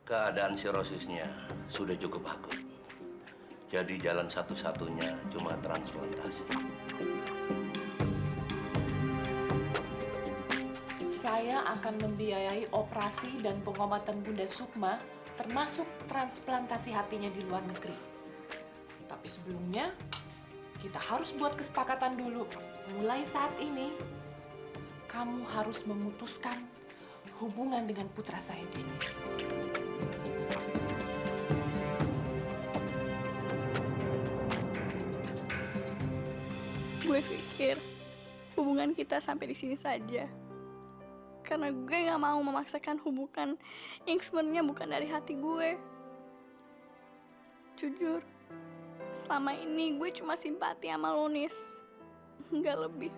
Keadaan sirosisnya sudah cukup akut. Jadi jalan satu-satunya cuma transplantasi. Saya akan membiayai operasi dan pengobatan Bunda Sukma, termasuk transplantasi hatinya di luar negeri. Tapi sebelumnya, kita harus buat kesepakatan dulu. Mulai saat ini, kamu harus memutuskan hubungan dengan putra saya, Dennis. Gue pikir hubungan kita sampai di sini saja. Karena gue gak mau memaksakan hubungan yang sebenarnya bukan dari hati gue. Jujur, selama ini gue cuma simpati sama Lunis. Nggak lebih.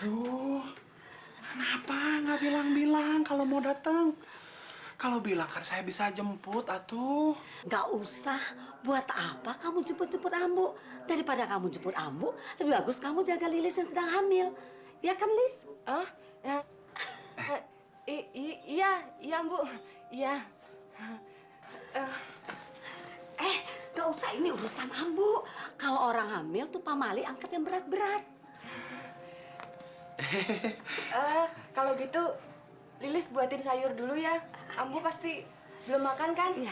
Aduh, kenapa nggak bilang-bilang kalau mau datang? Kalau bilang kan saya bisa jemput, atuh. Nggak usah. Buat apa kamu jemput-jemput Ambu? Daripada kamu jemput Ambu, lebih bagus kamu jaga Lilis yang sedang hamil. Ya kan, Lis? Iya, Bu. Iya. Nggak usah, ini urusan Ambu. Kalau orang hamil tuh pamali angkat yang berat-berat. Kalau gitu, Lilis buatin sayur dulu ya. Ambu pasti belum makan kan? Iya.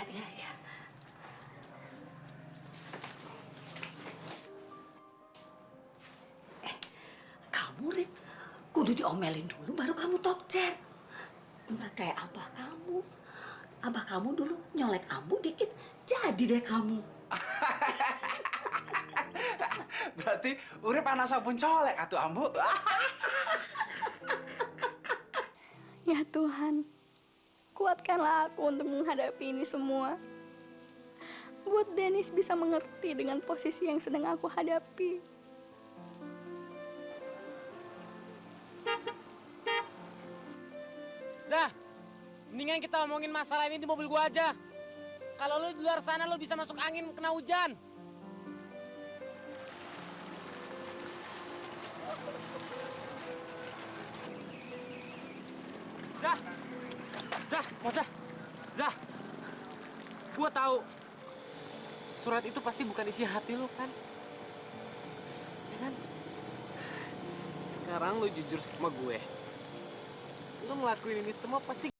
Kamu, Rit, kudu diomelin dulu baru kamu tokcer. Nggak kayak abah kamu. Abah kamu dulu nyolek Ambu dikit, jadi deh kamu. Berarti urip anak sabun colek, atuh Ambu. Ya Tuhan, kuatkanlah aku untuk menghadapi ini semua. Buat Dennis bisa mengerti dengan posisi yang sedang aku hadapi. Zah, mendingan kita omongin masalah ini di mobil gua aja. Kalau lu di luar sana lu bisa masuk angin kena hujan. Zah, gua tahu surat itu pasti bukan isi hati lu kan? Ya kan? Sekarang lu jujur sama gue. Lu ngelakuin ini semua pasti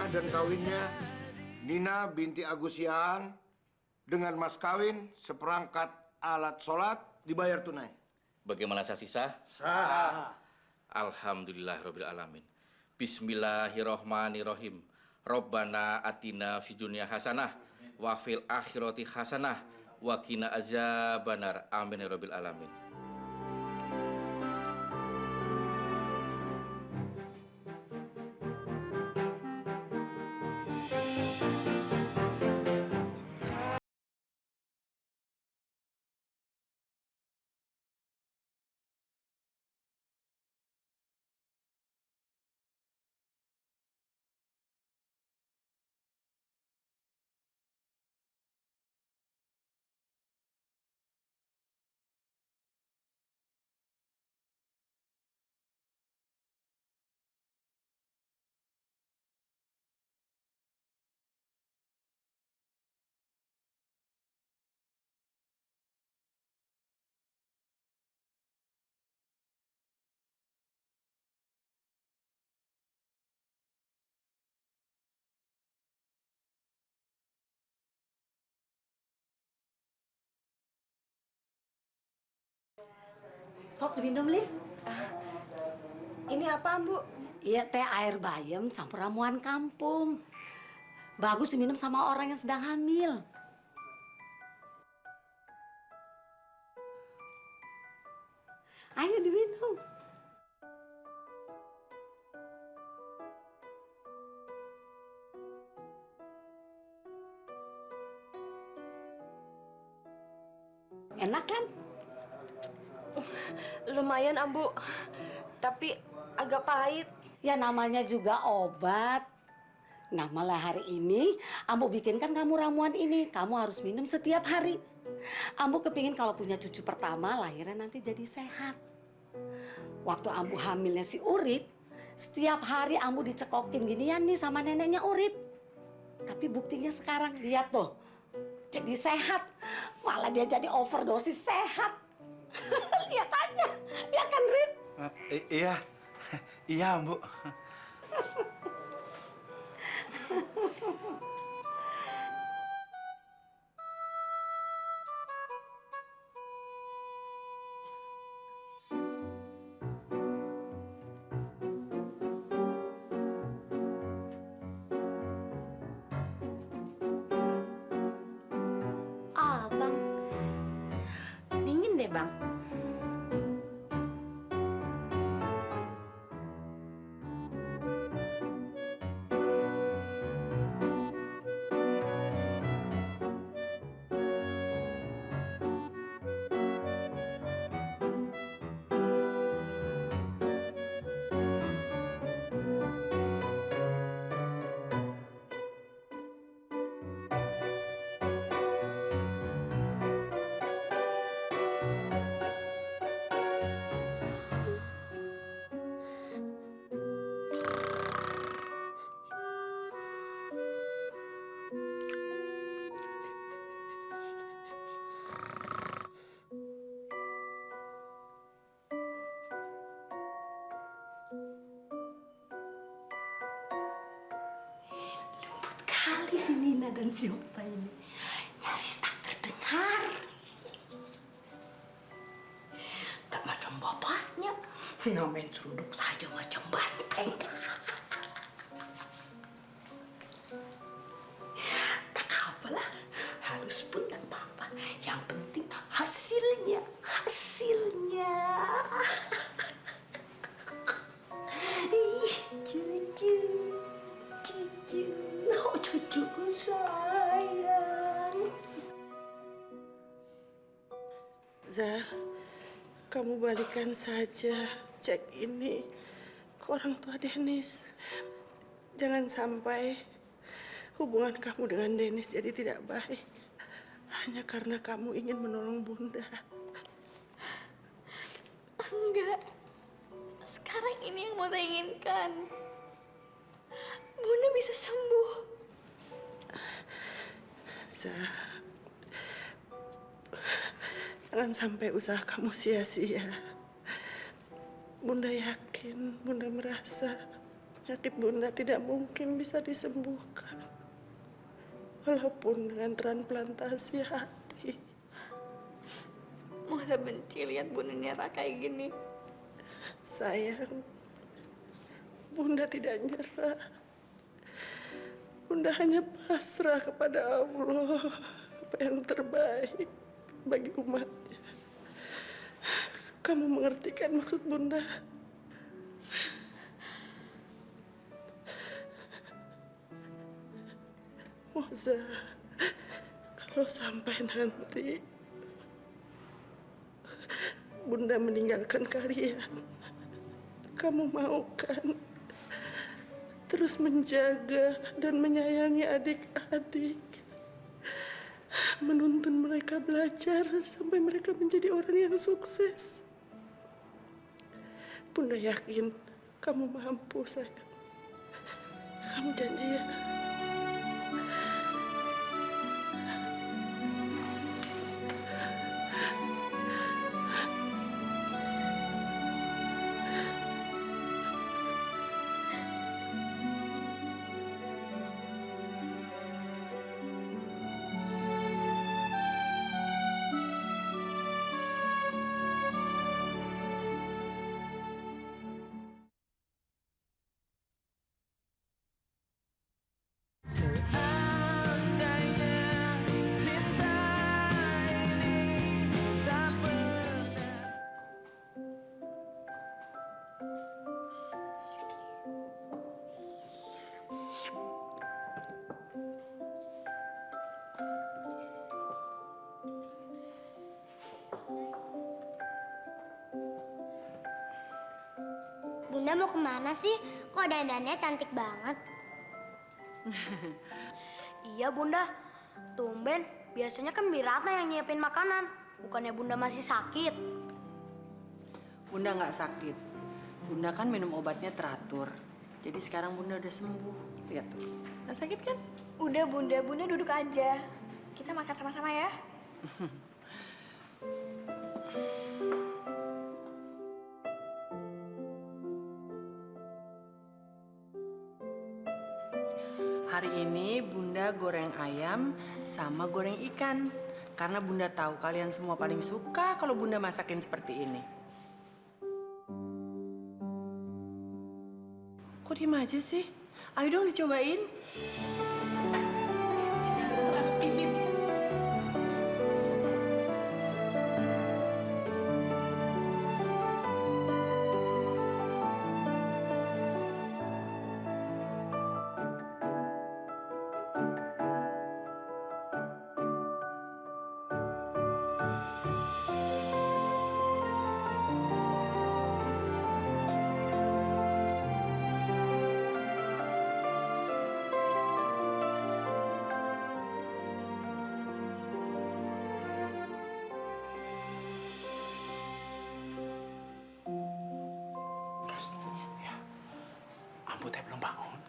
dan kawinnya Nina binti Agusiaan dengan mas kawin seperangkat alat sholat dibayar tunai. Bagaimana sah sisa? Sah. Alhamdulillahirabbil alamin. Bismillahirrahmanirrahim. Rabbana atina fid dunya hasanah wa fil akhirati hasanah wa qina azabannar. Amin ya rabbil alamin. Sok diminum, Lis. Ini apa, Bu? Iya, teh air bayam campur ramuan kampung. Bagus diminum sama orang yang sedang hamil. Ayo diminum. Enak kan? Lumayan, Ambu. Tapi agak pahit. Ya namanya juga obat. Nah malah hari ini Ambu bikinkan kamu ramuan ini. Kamu harus minum setiap hari. Ambu kepingin kalau punya cucu pertama lahirnya nanti jadi sehat. Waktu Ambu hamilnya si Urip, setiap hari Ambu dicekokin ginian nih sama neneknya Urip. Tapi buktinya sekarang lihat tuh, jadi sehat. Malah dia jadi overdosis sehat. Lihat aja, ya kan Rip? Iya, iya Bu. Bang. Dingin deh, Bang. Kali si Nina dan si Opa ini nyaris tak terdengar. Tak macam bapaknya, yang main seruduk saja macam banteng. Tak apalah, halus pun dan papa. Yang penting hasilnya, hasilnya. Ih, cucu, cucu. Oh, cucuku sayang. Zah, kamu balikan saja cek ini ke orang tua Denis. Jangan sampai hubungan kamu dengan Denis jadi tidak baik hanya karena kamu ingin menolong Bunda. Enggak. Sekarang ini yang mau saya inginkan. Bunda bisa sembuh. Zah, jangan sampai usaha kamu sia-sia. Bunda yakin, Bunda merasa penyakit Bunda tidak mungkin bisa disembuhkan. Walaupun dengan transplantasi hati. Masa benci lihat Bunda nyerah kayak gini. Sayang, Bunda tidak nyerah. Bunda hanya pasrah kepada Allah apa yang terbaik bagi umatnya. Kamu mengerti kan maksud Bunda? Moza, kalau sampai nanti Bunda meninggalkan kalian, kamu mau kan terus menjaga dan menyayangi adik-adik, menuntun mereka belajar sampai mereka menjadi orang yang sukses? Bunda yakin kamu mampu, sayang. Kamu janji ya? Bunda mau kemana sih? Kok dandannya cantik banget? Iya Bunda, tumben biasanya kan Biratna yang nyiapin makanan. Bukannya Bunda masih sakit? Bunda nggak sakit. Bunda kan minum obatnya teratur. Jadi sekarang Bunda udah sembuh. Lihat tuh. Nggak sakit kan? Udah Bunda, Bunda duduk aja. Kita makan sama-sama ya. Hari ini Bunda goreng ayam sama goreng ikan. Karena Bunda tahu kalian semua paling suka kalau Bunda masakin seperti ini. Kok diem aja sih? Ayo dong dicobain. Ambu teh belum bangun.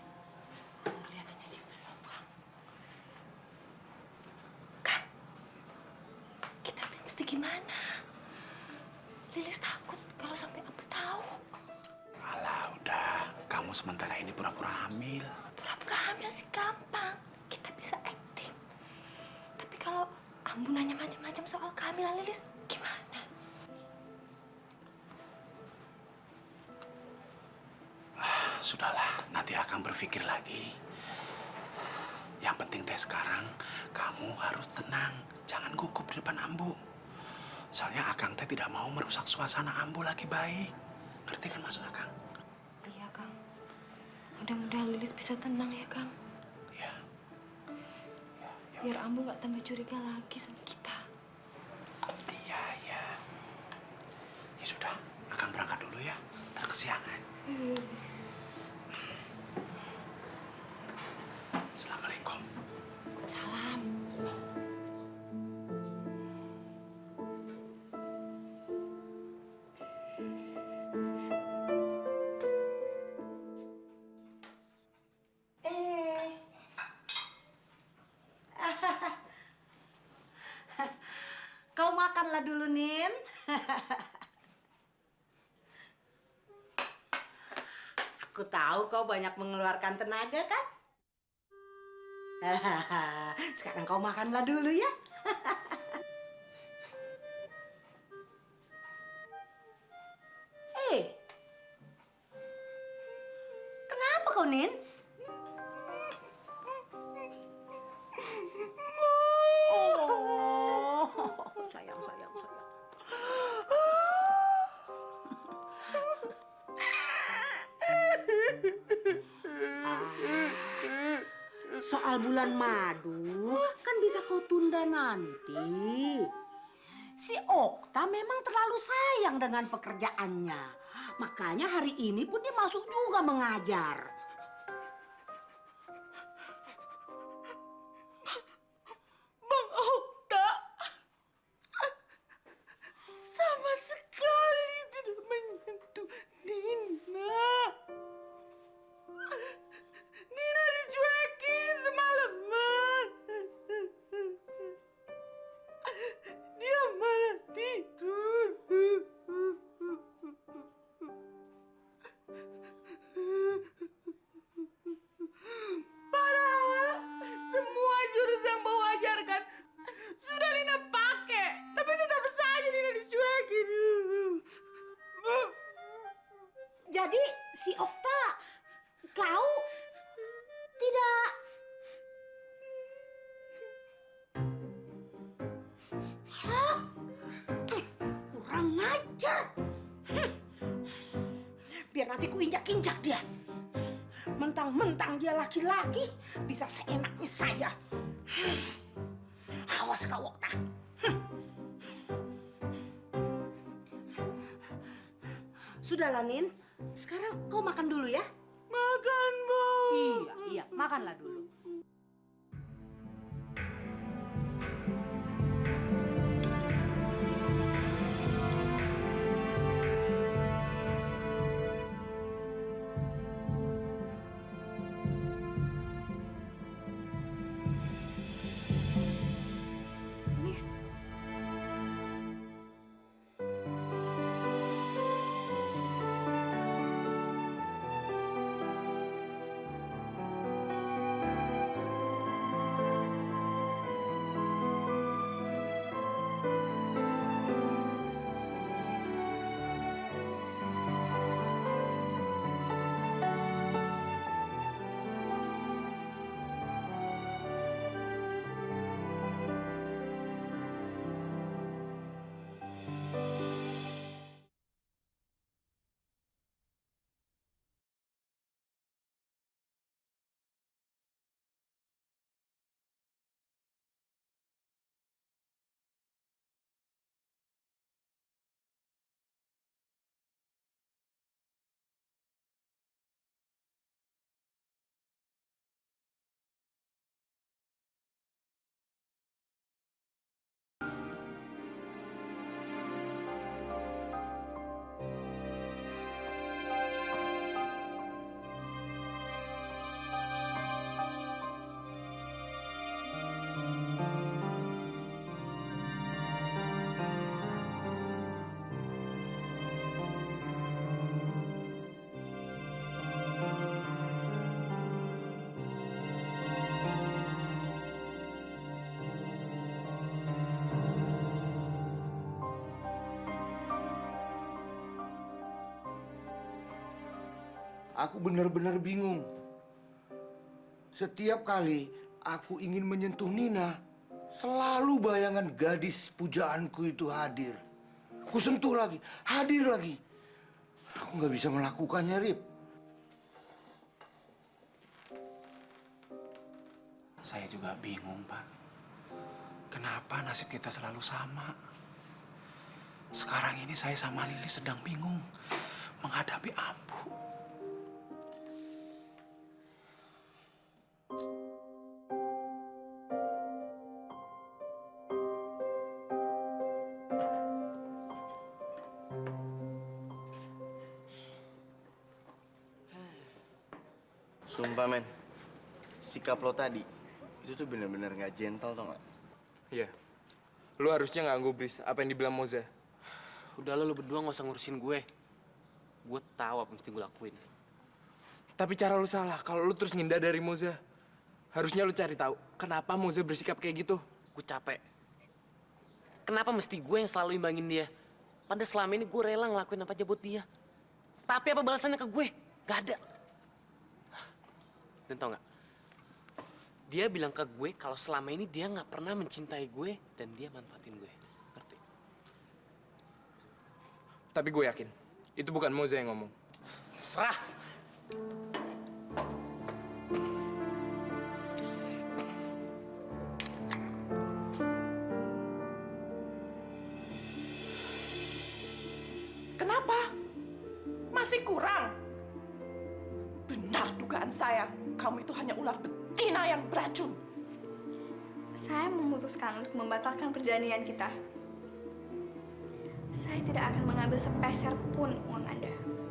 Kelihatannya sih belum, Kang. Kang, kita teh mesti gimana? Lilis takut kalau sampai Ambu tahu. Alah, udah. Kamu sementara ini pura-pura hamil. Pura-pura hamil sih gampang. Kita bisa acting. Tapi kalau Ambu nanya macam-macam soal kehamilan Lilis, gimana? Sudahlah, nanti akan berpikir lagi. Yang penting teh sekarang, kamu harus tenang. Jangan gugup di depan Ambu. Soalnya Akang teh tidak mau merusak suasana Ambu lagi baik. Ngerti kan maksud Akang? Iya, Kang. Mudah-mudahan Lilis bisa tenang ya, Kang. Iya. Biar Ambu nggak tambah curiga lagi sama kita. Iya, iya. Ya sudah, Akang berangkat dulu ya. Ntar kesiangan. Assalamualaikum. Salam. Kau makanlah dulu, Nin. Aku tahu tahu kau banyak mengeluarkan tenaga kan? Sekarang kau makanlah dulu ya. Kenapa kau, Nin? Oh, sayang. Soal bulan madu kan bisa kau tunda nanti. Si Okta memang terlalu sayang dengan pekerjaannya. Makanya hari ini pun dia masuk juga mengajar. Bang Okta sama sekali tidak menyentuh Nina. Nina dicuekin semalaman. Dia malah tidur. Padahal semua jurus yang Bau ajarkan sudah Nina pakai, tapi tetap saja Nina dicuekin. Jadi si Okta, kau tidak... Hah? Kurang ngajar. Biar nanti ku injak-injak dia. Mentang-mentang dia laki-laki, bisa seenaknya saja. Awas kau, Okta. Sudahlah, Nin. Sekarang kau makan dulu ya. Makan, Bu. Iya, makanlah dulu. Nis. Aku benar-benar bingung. Setiap kali aku ingin menyentuh Nina, selalu bayangan gadis pujaanku itu hadir. Aku sentuh lagi, hadir lagi. Aku nggak bisa melakukannya, Rip. Saya juga bingung, Pak. Kenapa nasib kita selalu sama? Sekarang ini saya sama Lili sedang bingung menghadapi Ambu. Sumpah, men. Sikap lo tadi, itu tuh bener-bener gak gentle, tau gak? Iya. Lu harusnya nggak gubris apa yang dibilang Moza. Udah lo berdua nggak usah ngurusin gue. Gue tahu apa yang mesti gue lakuin. Tapi cara lu salah kalau lu terus ngindar dari Moza. Harusnya lu cari tahu kenapa Moza bersikap kayak gitu. Gue capek. Kenapa mesti gue yang selalu imbangin dia? Padahal selama ini gue rela ngelakuin apa aja buat dia. Tapi apa balasannya ke gue? Gak ada. Dan tau gak? Dia bilang ke gue kalau selama ini dia gak pernah mencintai gue dan dia manfaatin gue. Ngerti? Tapi gue yakin, itu bukan Moza yang ngomong. Serah! Kenapa? Masih kurang? Benar dugaan saya, kamu itu hanya ular betina yang beracun. Saya memutuskan untuk membatalkan perjanjian kita. Saya tidak akan mengambil sepeser pun uang Anda.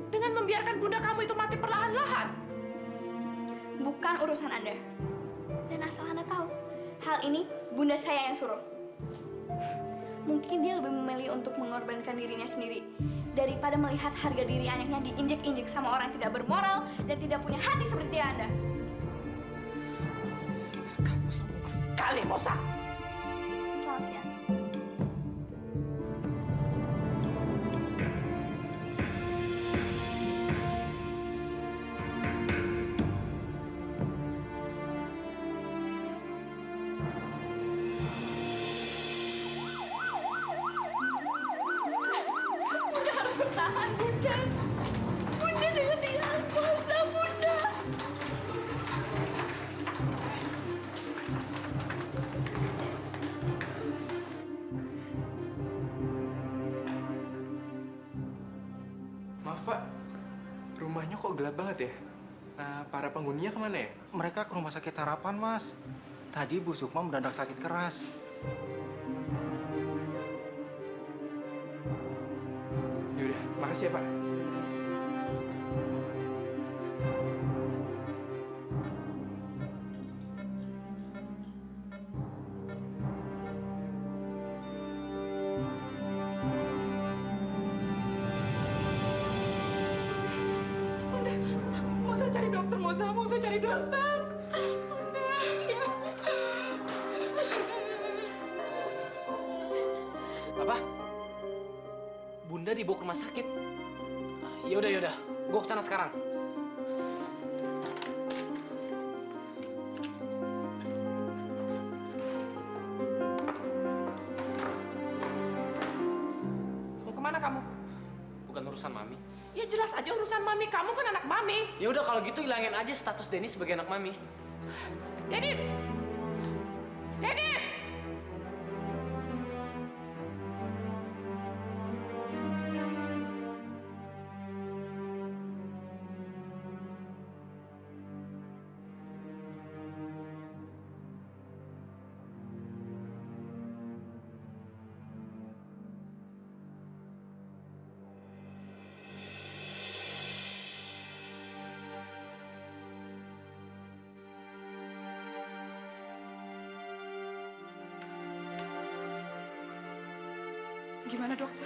Dengan membiarkan bunda kamu itu mati perlahan-lahan. Bukan urusan Anda. Dan asal Anda tahu, hal ini bunda saya yang suruh. Mungkin dia lebih memilih untuk mengorbankan dirinya sendiri daripada melihat harga diri anaknya diinjek-injek sama orang yang tidak bermoral dan tidak punya hati seperti Anda. Kamu sombong sekali, Moza. Selamat siang. Bunda harus bertahan, Bunda. Bunda jangan tinggalin Moza, Bunda. Maaf Pak, rumahnya kok gelap banget ya? Para penghuninya kemana ya? Mereka ke rumah sakit Harapan, Mas. Tadi Bu Sukma mendadak sakit keras. Yaudah, makasih ya Pak. Bunda, Moza cari dokter, Moza cari dokter. Bunda, ya. Apa? Bunda dibawa ke rumah sakit. Yaudah. Gue kesana sekarang. Mau kemana kamu? Bukan urusan Mami. Ya jelas aja urusan Mami. Kamu kan anak Mami. Ya udah kalau gitu hilangin aja status Dennis sebagai anak Mami. Dennis! Dennis! Gimana dokter?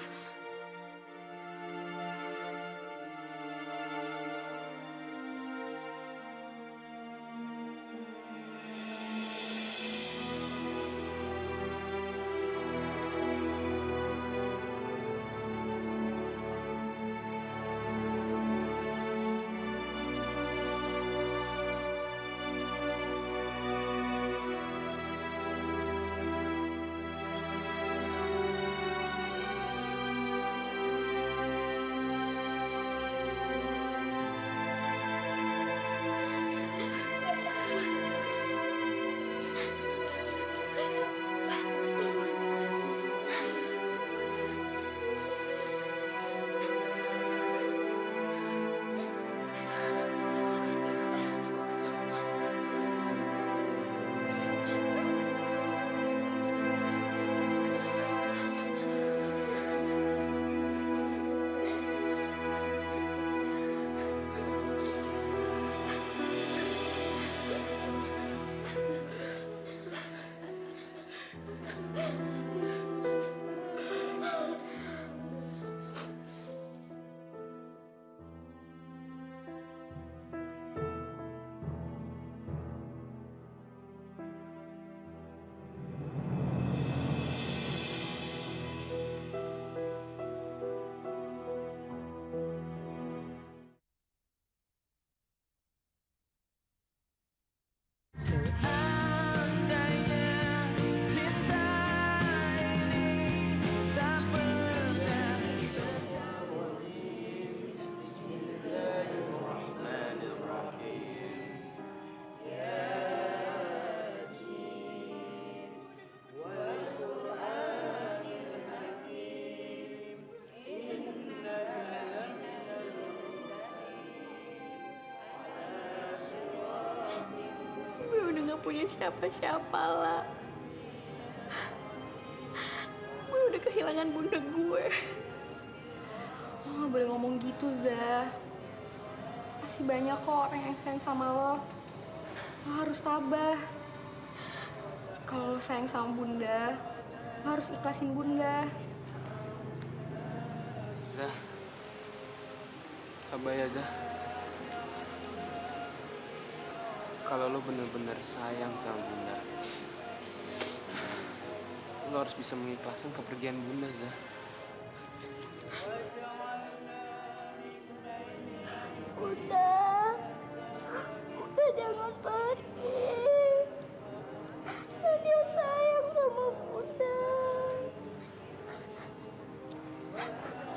siapa-siapa lah. Gue udah kehilangan bunda gue. Lo gak boleh ngomong gitu, Zah. Masih banyak kok orang yang sayang sama lo. Lo harus tabah. Kalau lo sayang sama bunda, lo harus ikhlasin bunda. Zah. Tabah ya, Zah. Kalau lo bener-bener sayang sama bunda, lo harus bisa mengikhlaskan kepergian bunda, Zah. Bunda jangan pergi. Nadia sayang sama Bunda.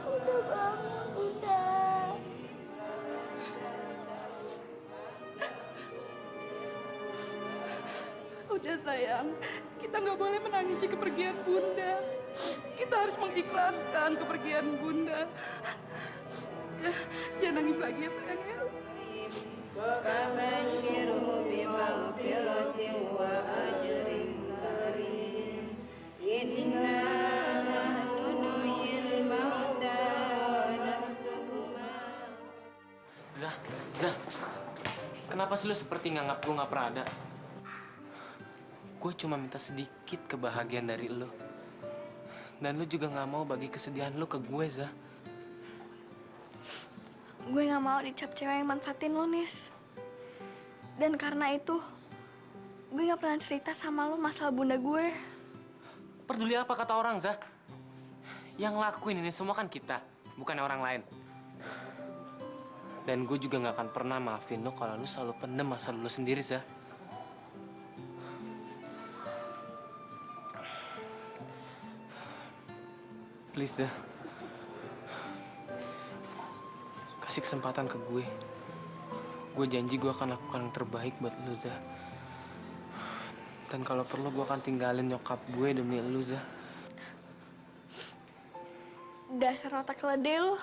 Bunda bangun, Bunda. Udah sayang, kita nggak boleh menangisi kepergian Bunda. Kita harus mengikhlaskan kepergian Bunda. Ya, jangan nangis lagi ya sayang ya. فبشره بمغفرة وأجر كريم إنا نحن نحيي الموتى ونكتب ما Zah, kenapa sih lo seperti nganggap gue nggak pernah ada? Gue cuma minta sedikit kebahagiaan dari lo. Dan lo juga nggak mau bagi kesedihan lo ke gue, Zah. Gue gak mau dicap cewek yang manfaatin lo, Nis. Dan karena itu, gue gak pernah cerita sama lo masalah bunda gue. Peduli apa kata orang, Zah? Yang lakuin ini semua kan kita, bukan orang lain. Dan gue juga gak akan pernah maafin lo kalau lo selalu pendem masalah lo sendiri, Zah. Please, Zah. Kasih kesempatan ke gue. Gue janji gue akan lakukan yang terbaik buat lu, Zah. Dan kalau perlu gue akan tinggalin nyokap gue demi lu, Zah. Dasar otak keledai lo.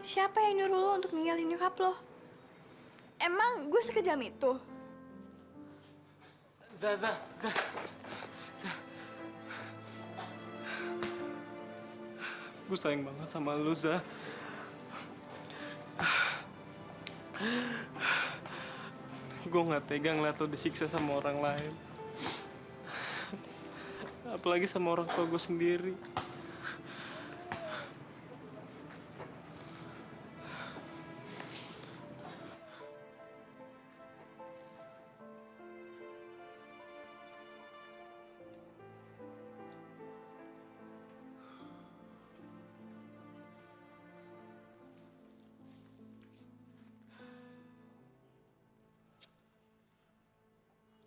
Siapa yang nyuruh lo untuk ninggalin nyokap lo? Emang gue sekejam itu? Zah. Gue sayang banget sama lu, Zah. Gue gak tega ngeliat lo disiksa sama orang lain. Apalagi sama orang tua gue sendiri.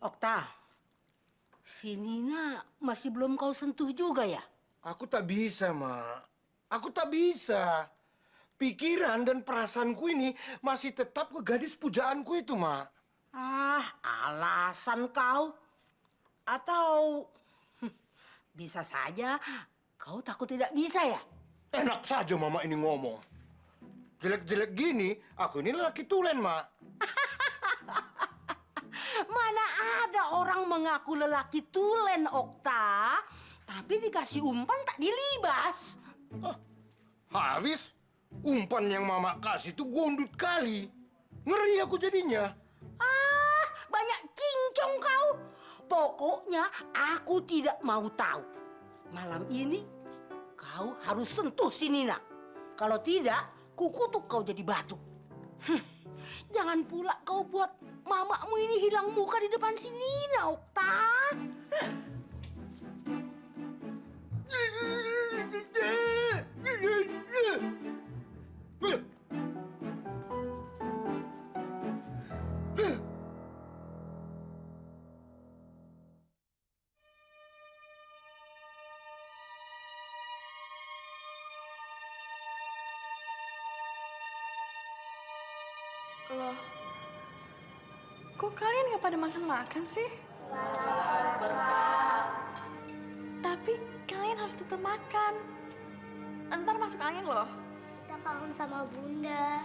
Okta, si Nina masih belum kau sentuh juga ya? Aku tak bisa, Mak. Aku tak bisa. Pikiran dan perasaanku ini masih tetap ke gadis pujaanku itu, Mak. Ah, alasan kau. Atau bisa saja kau takut tidak bisa ya? Enak saja Mama ini ngomong. Jelek-jelek gini, aku ini lelaki tulen, Mak. Mana ada orang mengaku lelaki tulen, Okta. Tapi dikasih umpan tak dilibas. Habis, umpan yang Mama kasih itu gondut kali. Ngeri aku jadinya. Ah, banyak cincong kau. Pokoknya aku tidak mau tahu. Malam ini kau harus sentuh si Nina. Kalau tidak, kukutuk kau jadi batu. Jangan pula kau buat mamamu ini hilang muka di depan si Nina, Okta. Loh, kok kalian nggak pada makan-makan sih? Tapi kalian harus tetap makan. Ntar masuk angin loh. Kita kangen sama Bunda.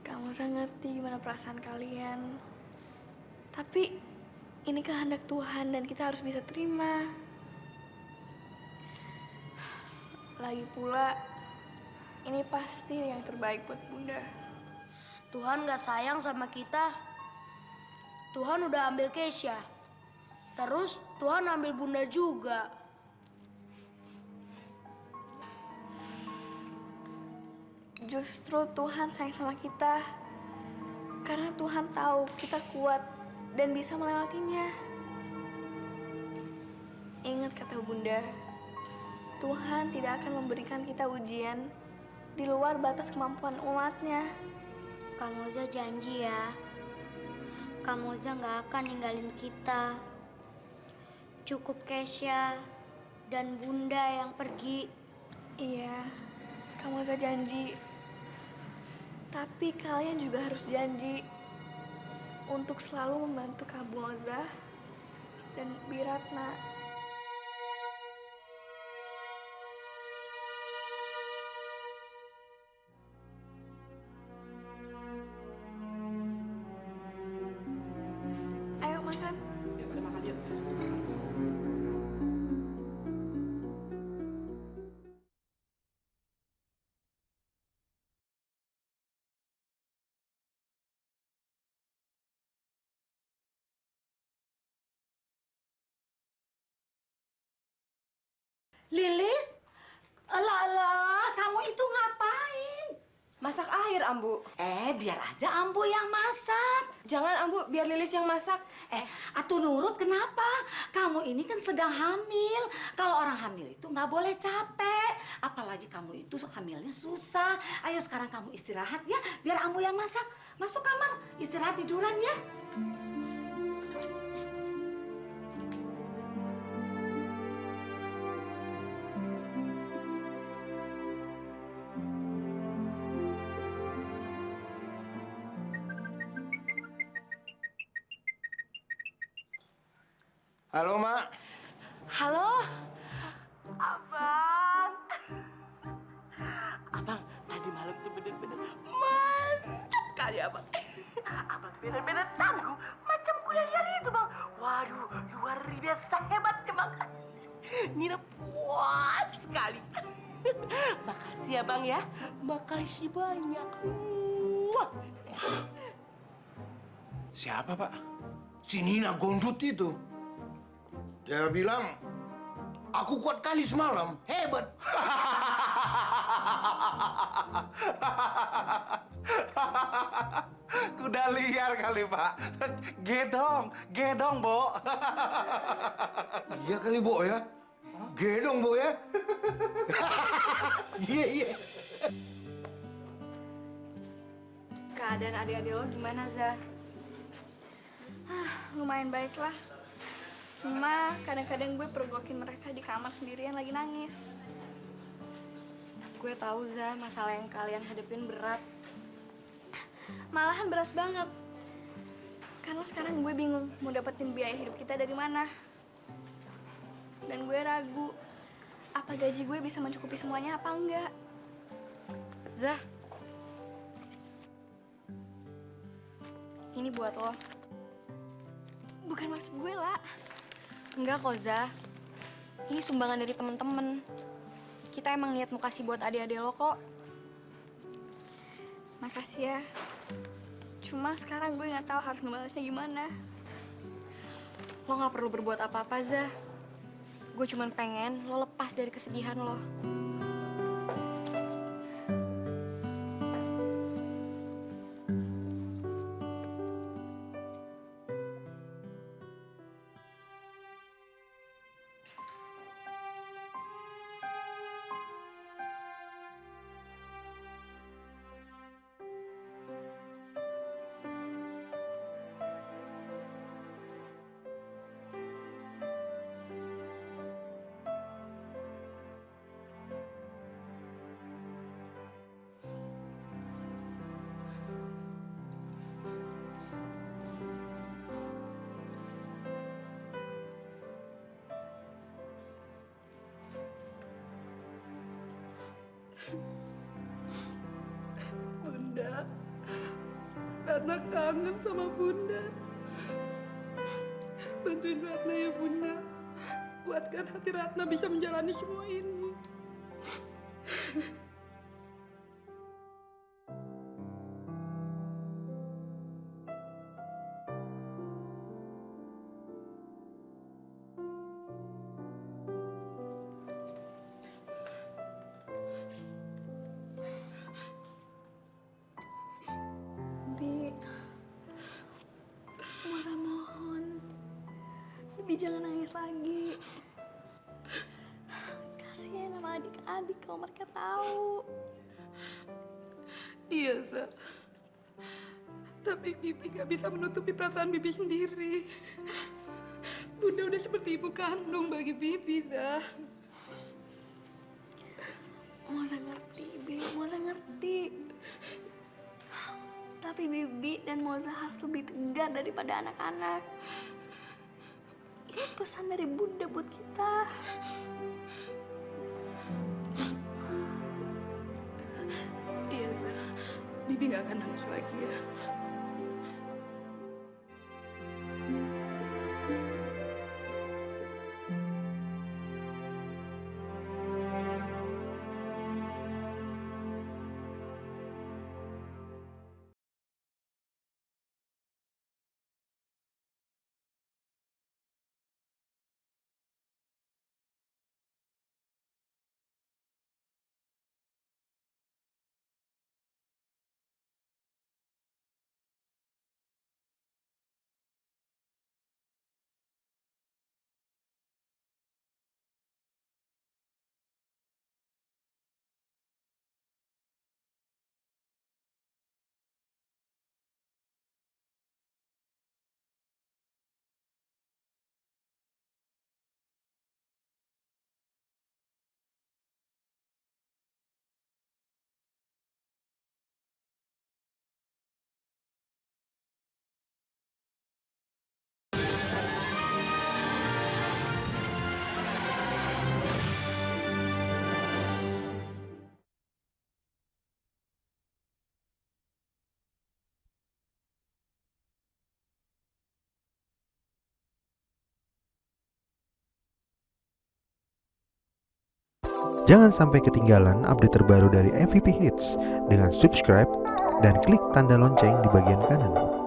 Kamu usah ngerti gimana perasaan kalian. Tapi ini kehendak Tuhan dan kita harus bisa terima. Lagi pula, ini pasti yang terbaik buat Bunda. Tuhan gak sayang sama kita. Tuhan udah ambil Keisha. Terus Tuhan ambil Bunda juga. Justru Tuhan sayang sama kita. Karena Tuhan tahu kita kuat dan bisa melewatinya. Ingat kata Bunda, Tuhan tidak akan memberikan kita ujian di luar batas kemampuan umatnya. Kang Oza janji ya, Kang Oza nggak akan ninggalin kita. Cukup Keisha dan Bunda yang pergi. Iya, Kang Oza janji. Tapi kalian juga harus janji untuk selalu membantu Kak Oza dan Biratna. Ayo makan. Ya, pada makan yuk. Lilis, alah, kamu itu ngapain? Masak air, Ambu. Biar aja Ambu yang masak. Jangan, Ambu, biar Lilis yang masak. Atuh nurut kenapa? Kamu ini kan sedang hamil. Kalau orang hamil itu nggak boleh capek. Apalagi kamu itu hamilnya susah. Ayo sekarang kamu istirahat ya, biar Ambu yang masak. Masuk kamar, istirahat tiduran ya. Halo, Mak. Halo, Abang. Abang, tadi malam tuh bener-bener mantap kali, Abang. Abang bener-bener tangguh macam kuda liar itu, Bang. Waduh, luar biasa hebat, Bang. Nina puas sekali. Makasih ya, Bang ya. Makasih banyak. Siapa, Pak? Si Nina Gondrut itu. Dia bilang, aku kuat kali semalam, hebat. Kuda liar kali, Pak. Gedong, Bo. Iya kali, Bo ya. Gedong, Bo ya. Iya. Keadaan adik-adik lo gimana, Zah? Lumayan baik lah. Cuma kadang-kadang gue pergokin mereka di kamar sendirian lagi nangis. Gue tahu, Zah, masalah yang kalian hadapin berat. Malahan berat banget. Karena sekarang gue bingung mau dapetin biaya hidup kita dari mana. Dan gue ragu, apa gaji gue bisa mencukupi semuanya apa enggak. Zah, ini buat lo. Bukan maksud gue, lah. Enggak kok, Zah. Ini sumbangan dari temen-temen. Kita emang niat mau kasih buat adik-adik lo kok. Makasih ya. Cuma sekarang gue nggak tahu harus ngebalasnya gimana. Lo nggak perlu berbuat apa-apa, Zah. Gue cuman pengen lo lepas dari kesedihan lo. Bunda, Ratna kangen sama Bunda. Bantuin Ratna ya Bunda. Kuatkan hati Ratna bisa menjalani semua ini. Bi, Moza mohon, Bibi jangan nangis lagi. Kasihan sama adik-adik kalau mereka tahu. Iya, Za. Tapi Bibi gak bisa menutupi perasaan Bibi sendiri. Bunda udah seperti ibu kandung bagi Bibi, Za. Moza ngerti, Bi, Moza ngerti. Tapi Bibi dan Moza harus lebih tegar daripada anak-anak. Ini pesan dari Bunda buat kita. Iya, Za. Bibi gak akan nangis lagi ya. Jangan sampai ketinggalan update terbaru dari MVP Hits dengan subscribe dan klik tanda lonceng di bagian kanan.